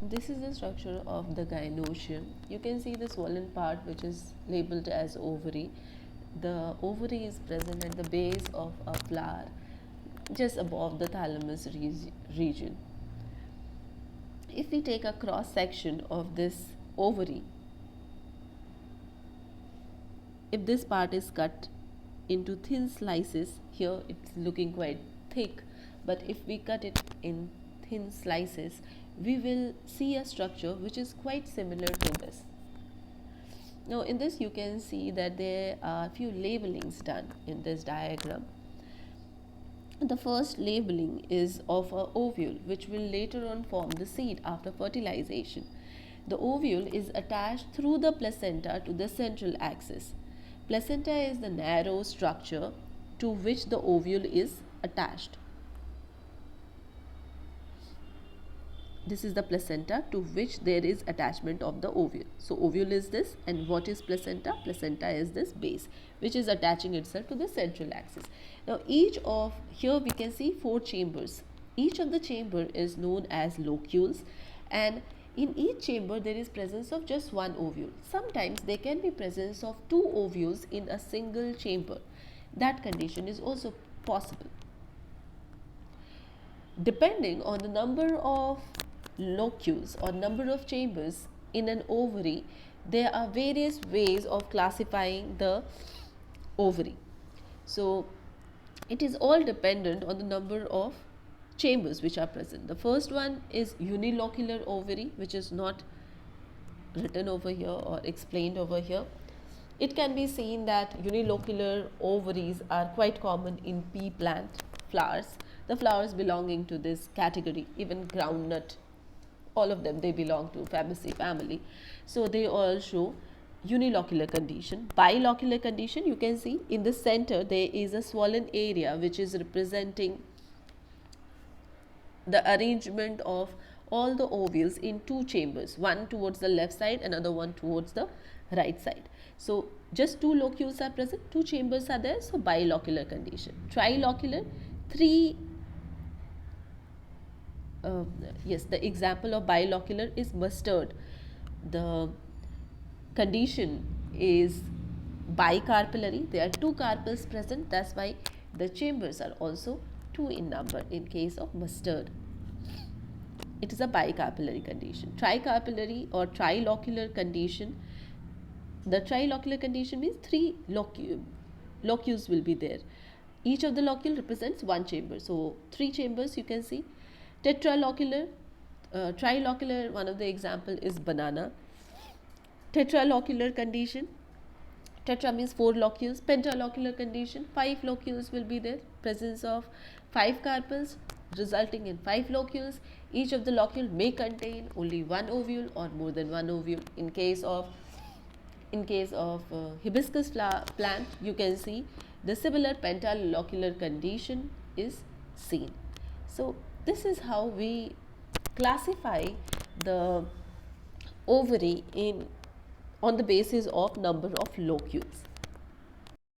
This is the structure of the gynoecium. You can see the swollen part which is labeled as ovary. The ovary is present at the base of a flower, just above the thalamus region. If we take a cross section of this ovary, if this part is cut into thin slices, here it's looking quite thick, but if we cut it in thin slices, we will see a structure which is quite similar to this. Now in this you can see that there are few labelings done in this diagram. The first labeling is of a ovule which will later on form the seed after fertilization. The ovule is attached through the placenta to the central axis. Placenta is the narrow structure to which the ovule is attached. This is the placenta to which there is attachment of the ovule. So ovule is this, and what is placenta? Placenta is this base which is attaching itself to the central axis. Now here we can see 4 chambers. Each of the chamber is known as locules, and in each chamber there is presence of just one ovule. Sometimes there can be presence of 2 ovules in a single chamber. That condition is also possible. Depending on the number of locules or number of chambers in an ovary, there are various ways of classifying the ovary. So it is all dependent on the number of chambers which are present. The first one is unilocular ovary, which is not written over here or explained over here. It can be seen that unilocular ovaries are quite common in pea plant flowers. The flowers belonging to this category, even groundnut, all of them, they belong to Fabaceae family. So they all show unilocular condition. Bilocular condition, you can see in the center there is a swollen area which is representing the arrangement of all the ovules in 2 chambers, one towards the left side, another one towards the right side. So just 2 locules are present, 2 chambers are there, so bilocular condition. Trilocular, 3 yes, the example of bilocular is mustard. The condition is bicarpellary. There are 2 carpels present, that's why the chambers are also 2 in number in case of mustard. It is a bicarpellary condition. Tricarpellary or trilocular condition. The trilocular condition means 3 locules will be there. Each of the locule represents 1 chamber. So 3 chambers you can see. Tetralocular, trilocular, one of the example is banana. Tetralocular condition, tetra means 4 locules. Pentalocular condition, 5 locules will be there. Presence of 5 carpels resulting in 5 locules. Each of the locule may contain only 1 ovule or more than 1 ovule. In case of hibiscus flower plant, you can see the similar pentalocular condition is seen. So this is how we classify the ovary on the basis of number of locules.